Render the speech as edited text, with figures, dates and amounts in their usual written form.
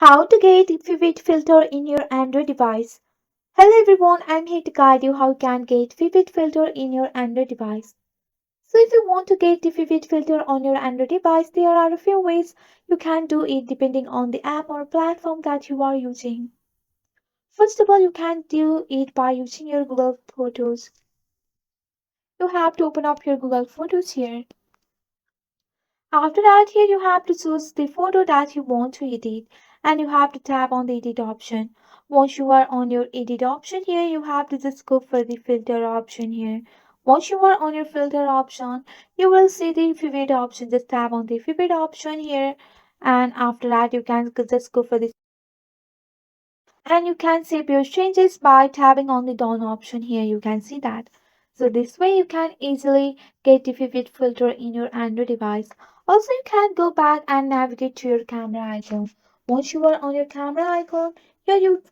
How to get Vivid filter in your Android device. Hello everyone, I'm here to guide you how you can get Vivid filter in your Android device. So if you want to get the Vivid filter on your Android device, there are a few ways you can do it depending on the app or platform that you are using. First of all, you can do it by using your Google Photos. You have to open up your Google Photos here. After that, here you have to choose the photo that you want to edit and you have to tap on the edit option. Once you are on your edit option here, you have to just go for the filter option here. Once you are on your filter option, you will see the vivid option. Just tap on the vivid option here and after that you can just go for this and you can save your changes by tapping on the done option here. You can see that. So this way you can easily get the vivid filter in your Android device. Also you can go back and navigate to your camera icon. Once you are on your camera icon, here you